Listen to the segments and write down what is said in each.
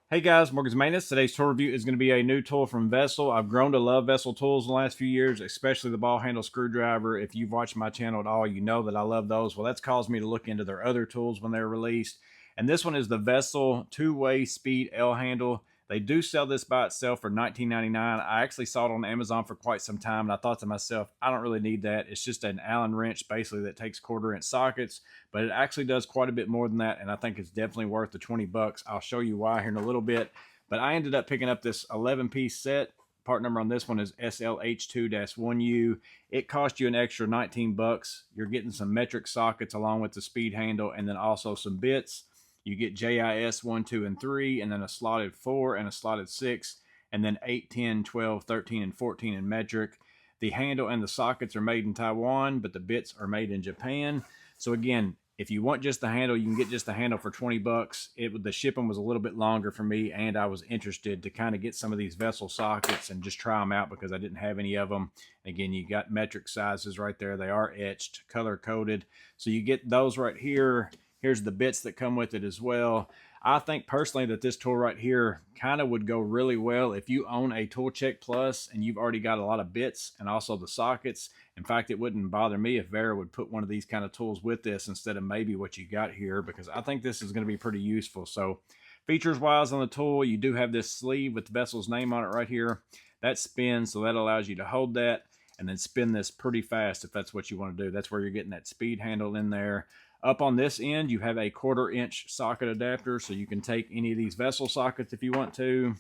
Hey guys, Morgan's Maintenance. Today's tool review is going to be a new tool from Vessel. I've grown to love Vessel tools in the last few years, especially the ball handle screwdriver. If you've watched my channel at all, you know that I love those. Well, that's caused me to look into their other tools when they're released. And this one is the Vessel two-way speed L handle. They do sell this by itself for $19.99. I actually saw it on Amazon for quite some time, and I thought to myself, I don't really need that. It's just an Allen wrench, basically, that takes quarter-inch sockets, but it actually does quite a bit more than that, and I think it's definitely worth the 20 bucks. I'll show you why here in a little bit, but I ended up picking up this 11-piece set. Part number on this one is SLH2-1U. It cost you an extra 19 bucks. You're getting some metric sockets along with the speed handle, and then also some bits. You get JIS 1, 2, and 3, and then a slotted 4 and a slotted 6, and then 8, 10, 12, 13, and 14 in metric. The handle and the sockets are made in Taiwan, but the bits are made in Japan. So again, if you want just the handle, you can get just the handle for 20 bucks. The shipping was a little bit longer for me, and I was interested to kind of get some of these Vessel sockets and just try them out because I didn't have any of them. Again, you got metric sizes right there. They are etched, color coded. So you get those right here. Here's the bits that come with it as well. I think personally that this tool right here kind of would go really well if you own a Tool Check Plus and you've already got a lot of bits and also the sockets. In fact, it wouldn't bother me if WERA would put one of these kind of tools with this instead of maybe what you got here, because I think this is going to be pretty useful. So features wise on the tool, you do have this sleeve with the Vessel's name on it right here. That spins, so that allows you to hold that and then spin this pretty fast if that's what you want to do. That's where you're getting that speed handle in there. Up on this end, you have a quarter-inch socket adapter, so you can take any of these Vessel sockets if you want to.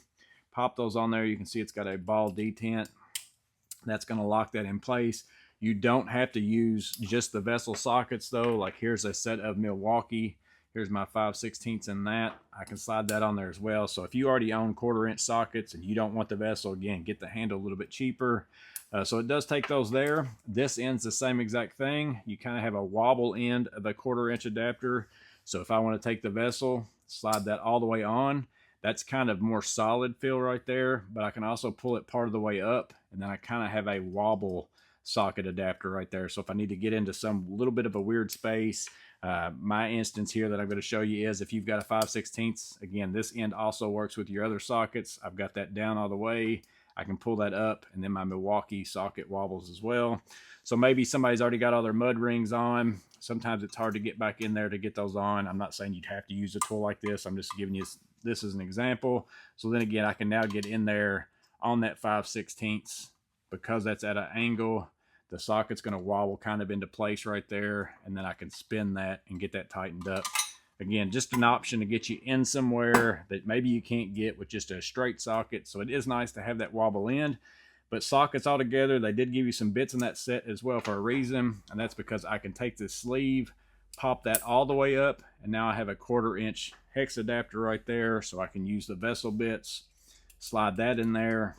Pop those on there. You can see it's got a ball detent. That's going to lock that in place. You don't have to use just the Vessel sockets, though. Like here's a set of Milwaukee. Here's my 5/16 in that. I can slide that on there as well. So if you already own quarter-inch sockets and you don't want the Vessel, again, get the handle a little bit cheaper. So it does take those there. This end's the same exact thing. You kind of have a wobble end of a quarter-inch adapter. So if I want to take the Vessel, slide that all the way on, that's kind of more solid feel right there, but I can also pull it part of the way up, and then I kind of have a wobble socket adapter right there. So if I need to get into some little bit of a weird space, my instance here that I'm going to show you is if you've got a 5/16, again, this end also works with your other sockets. I've got that down all the way. I can pull that up, and then my Milwaukee socket wobbles as well. So maybe somebody's already got all their mud rings on. Sometimes it's hard to get back in there to get those on. I'm not saying you'd have to use a tool like this. I'm just giving you this as an example. So then again, I can now get in there on that 5/16 because that's at an angle. The socket's going to wobble kind of into place right there, and then I can spin that and get that tightened up. Again, just an option to get you in somewhere that maybe you can't get with just a straight socket. So it is nice to have that wobble end. But sockets all together, they did give you some bits in that set as well for a reason. And that's because I can take this sleeve, pop that all the way up, and now I have a quarter-inch hex adapter right there. So I can use the Vessel bits, slide that in there.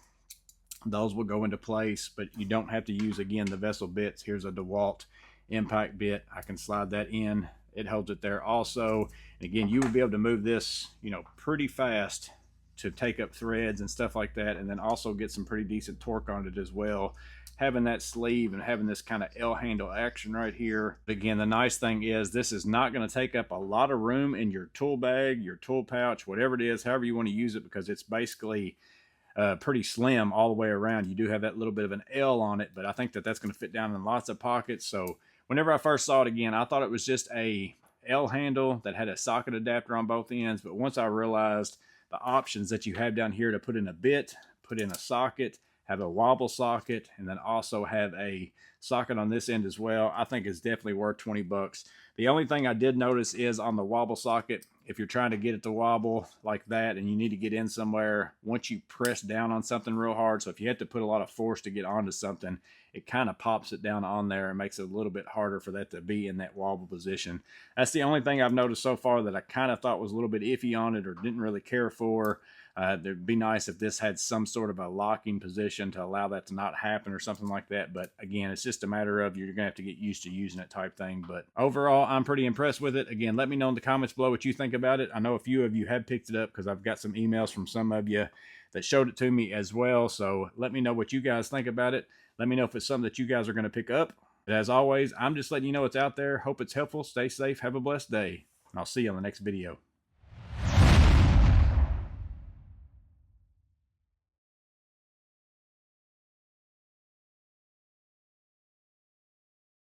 Those will go into place, but you don't have to use, again, the Vessel bits. Here's a DeWalt impact bit. I can slide that in. It holds it there also. And again, you would be able to move this, pretty fast to take up threads and stuff like that, and then also get some pretty decent torque on it as well. Having that sleeve and having this kind of L handle action right here. Again, the nice thing is this is not going to take up a lot of room in your tool bag, your tool pouch, whatever it is, however you want to use it, because it's basically pretty slim all the way around. You do have that little bit of an L on it, but I think that that's going to fit down in lots of pockets. So whenever I first saw it, again, I thought it was just a L handle that had a socket adapter on both ends. But once I realized the options that you have down here to put in a bit, put in a socket, have a wobble socket, and then also have a socket on this end as well, I think it's definitely worth 20 bucks. The only thing I did notice is on the wobble socket, if you're trying to get it to wobble like that and you need to get in somewhere, once you press down on something real hard, so if you have to put a lot of force to get onto something, it kind of pops it down on there and makes it a little bit harder for that to be in that wobble position. That's the only thing I've noticed so far that I kind of thought was a little bit iffy on it or didn't really care for. It'd be nice if this had some sort of a locking position to allow that to not happen or something like that. But again, it's just a matter of you're going to have to get used to using it type thing. But overall, I'm pretty impressed with it. Again, let me know in the comments below what you think about it. I know a few of you have picked it up because I've got some emails from some of you that showed it to me as well. So let me know what you guys think about it. Let me know if it's something that you guys are going to pick up. But as always, I'm just letting you know it's out there. Hope it's helpful. Stay safe. Have a blessed day. And I'll see you on the next video.